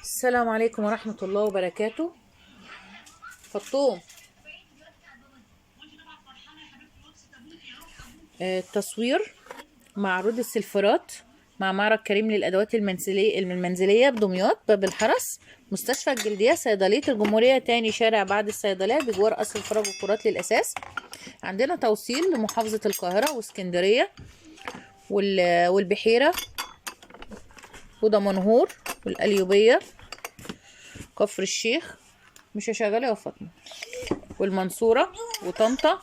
السلام عليكم ورحمة الله وبركاته. فطوم تصوير معروض السلفرات مع معرض كريم للأدوات المنزلية بدمياط باب الحرس، مستشفى الجلدية، صيدلية الجمهورية، تاني شارع بعد الصيدلية بجوار قصر الفراغ والكرات للأساس. عندنا توصيل لمحافظة القاهرة واسكندرية والبحيرة ودمنهور والقليوبية، كفر الشيخ، مش هشغلها يا فاطمة، والمنصورة وطنطا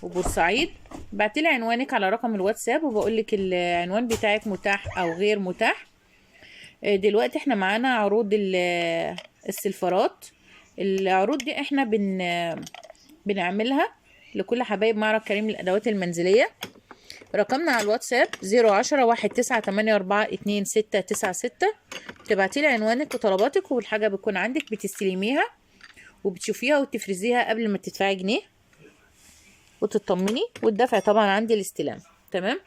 وبورسعيد. بعتلي عنوانك على رقم الواتساب وبقولك العنوان بتاعك متاح او غير متاح. دلوقتي احنا معانا عروض السلفرات. العروض دي احنا بنعملها لكل حبايب معرض كريم للادوات المنزلية. رقمنا على الواتساب 010-1984-2696. تبعتيلي عنوانك وطلباتك، والحاجة بتكون عندك بتستلميها وبتشوفيها وتفرزيها قبل ما تدفعي جنيه وتطمني، والدفع طبعا عندي الاستلام. تمام.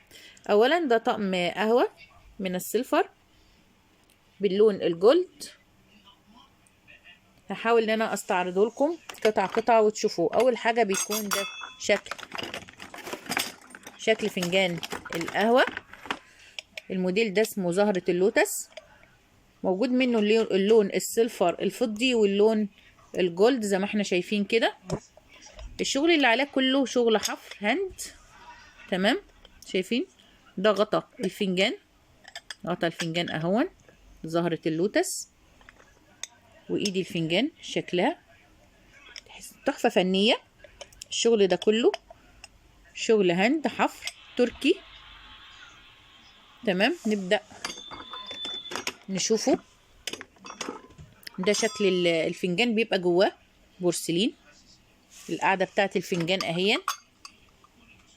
اولا ده طقم قهوة من السيلفر باللون الجولد. هحاول ان انا استعرضه لكم قطعة وتشوفوه. اول حاجة بيكون ده شكل فنجان القهوة. الموديل ده اسمه زهرة اللوتس. موجود منه اللون السيلفر الفضي واللون الجولد زي ما احنا شايفين كده. الشغل اللي عليه كله شغل حفر هاند. تمام. شايفين ده غطا الفنجان، غطا الفنجان اهون زهرة اللوتس، وايدي الفنجان شكلها تحفة فنية. الشغل ده كله شغل هاند حفر تركي. تمام. نبدأ نشوفه. ده شكل الفنجان، بيبقى جواه بورسلين. القاعدة بتاعت الفنجان اهي.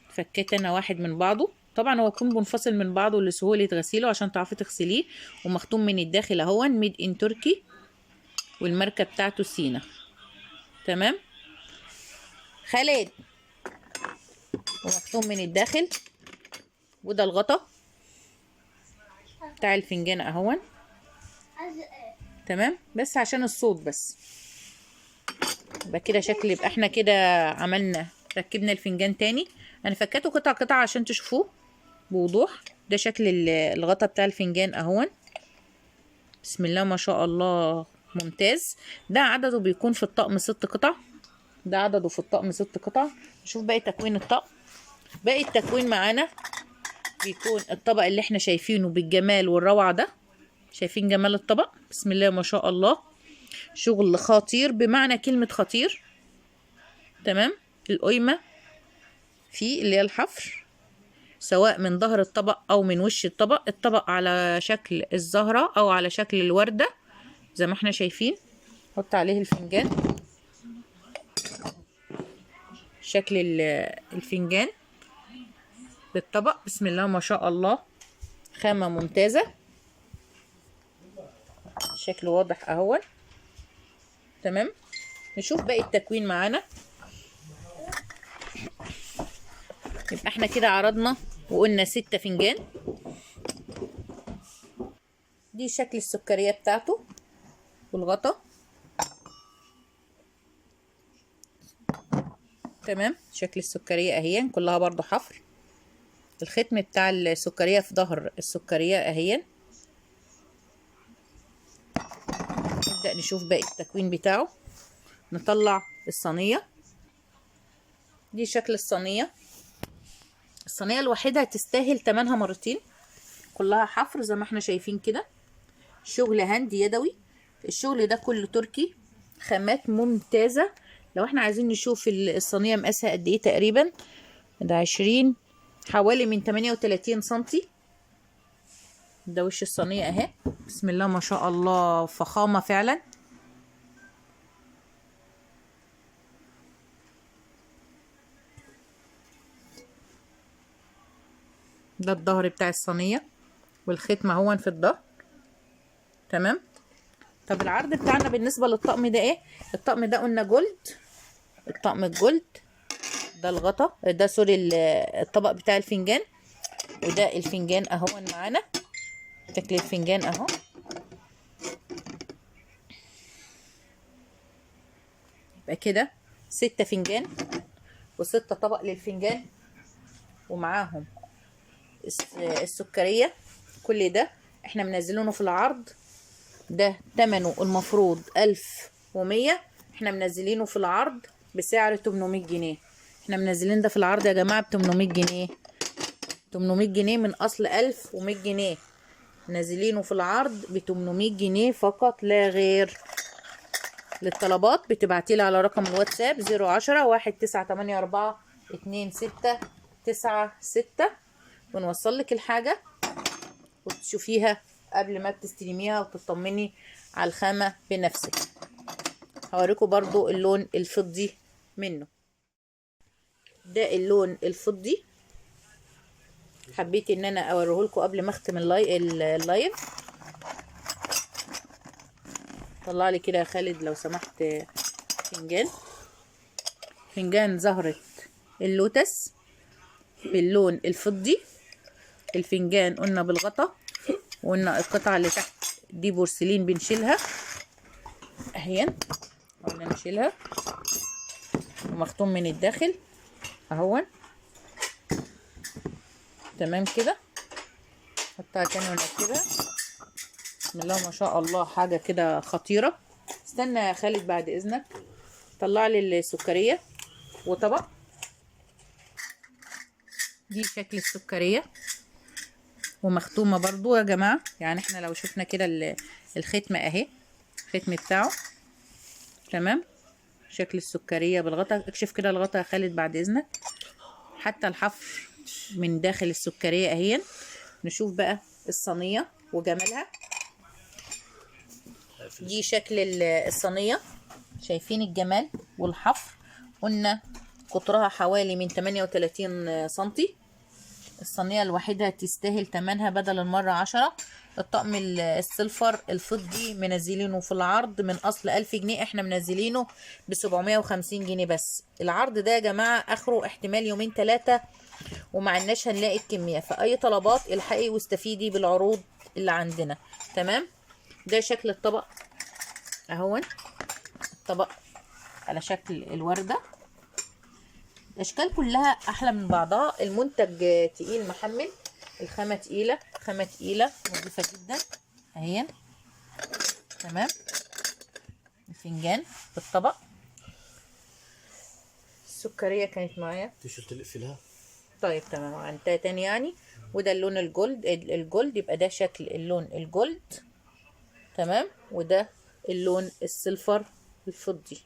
فكيت انا واحد من بعضه، طبعا هو يكون منفصل من بعضه لسهولة غسيله عشان تعرفي تغسليه، ومختوم من الداخل اهون ميد ان تركي، والماركة بتاعته سينا. تمام. خالد، ومختوم من الداخل. وده الغطا بتاع الفنجان اهون. تمام. بس عشان الصوت بس يبقى كده شكل. يبقى احنا كده عملنا ركبنا الفنجان تاني. انا فكيته قطع عشان تشوفوه بوضوح. ده شكل الغطا بتاع الفنجان اهون. بسم الله ما شاء الله، ممتاز. ده عدده بيكون في الطقم 6 قطع. ده عدده في الطقم 6 قطع. نشوف باقي تكوين الطقم. باقي التكوين معانا بيكون الطبق اللي احنا شايفينه بالجمال والروعة ده. شايفين جمال الطبق؟ بسم الله ما شاء الله. شغل خطير بمعنى كلمة خطير. تمام. القيمة فيه اللي هي الحفر، سواء من ظهر الطبق او من وش الطبق. الطبق على شكل الزهرة او على شكل الوردة زي ما احنا شايفين. حط عليه الفنجان، شكل الفنجان بالطبق. بسم الله ما شاء الله، خامة ممتازة، شكل واضح اهون. تمام. نشوف باقي التكوين معانا. يبقى احنا كده عرضنا وقلنا 6 فنجان. دي شكل السكرية بتاعته والغطا. تمام. شكل السكرية اهي كلها برضو حفر. الختم بتاع السكرية في ظهر السكرية اهي. نبدأ نشوف باقي التكوين بتاعه. نطلع الصينية. دي شكل الصينية. الصينية الواحدة تستاهل تمنها مرتين. كلها حفر زي ما احنا شايفين كده. شغل هاند يدوي. الشغل ده كله تركي، خامات ممتازة. لو احنا عايزين نشوف الصينية مقاسها قد ايه تقريبا، ده 20 حوالي من 38 سنتي. ده وش الصينية اهي. بسم الله ما شاء الله، فخامة فعلا. ده الظهر بتاع الصينية والختم اهون في الظهر. تمام. طب العرض بتاعنا بالنسبة للطقم ده ايه؟ الطقم ده قلنا جولد. الطقم الجولد ده الغطا، ده سوري الطبق بتاع الفنجان. وده الفنجان اهون معانا. شكل الفنجان اهو. يبقى كده 6 فنجان و6 طبق للفنجان، ومعاهم السكرية. كل ده احنا منزلينه في العرض، ده تمنه المفروض 1100، احنا منزلينه في العرض بسعر 800 جنيه. احنا منزلين ده في العرض يا جماعة ب 800 جنيه، 800 جنيه من اصل 1100 جنيه، نازلينه في العرض ب 800 جنيه فقط لا غير. للطلبات بتبعتيلي على رقم الواتساب 010-1984-2696، ونوصل لك الحاجة وتشوفيها قبل ما بتستلميها وتطمني على الخامة بنفسك. هوريكم برضو اللون الفضي منه، ده اللون الفضي، حبيت ان انا اوريه لكم قبل ما اختم اللايف. طلع لي كده يا خالد لو سمحت فنجان زهرة اللوتس باللون الفضي. الفنجان قلنا بالغطا، وقلنا القطعة اللي تحت دي بورسلين بنشيلها اهي، قلنا نشيلها، ومختوم من الداخل اهو تمام كده. حطها تاني ونركبها. بسم الله ما شاء الله، حاجة كده خطيرة. استنى يا خالد بعد اذنك، طلع لي السكرية وطبق. دي شكل السكرية ومختومة برضو يا جماعة، يعني احنا لو شفنا كده الختمة اهي، الختم بتاعه تمام. شكل السكرية بالغطا، اكشف كده الغطا يا خالد بعد اذنك، حتى الحفر من داخل السكرية اهي. نشوف بقى الصينية وجمالها. دي شكل الصينية، شايفين الجمال والحفر. قلنا قطرها حوالي من 38 سنتي. الصينية الواحدة تستاهل تمنها بدل المرة 10. الطقم السيلفر الفضي منزلينه في العرض من اصل 1000 جنيه، احنا منزلينه ب 750 جنيه بس. العرض ده يا جماعة اخره احتمال يومين 3 ومعناش هنلاقي الكمية، فاي طلبات الحقي واستفيدي بالعروض اللي عندنا تمام. ده شكل الطبق اهو، الطبق على شكل الوردة. الاشكال كلها احلى من بعضها. المنتج تقيل محمل، الخامة تقيلة، خامة تقيلة نظيفة جدا اهي تمام. الفنجان بالطبق، السكرية كانت معايا تيجي تقفلها. طيب تمام، عندها تاني يعني. وده اللون الجولد يبقى ده شكل اللون الجولد تمام، وده اللون السيلفر الفضي.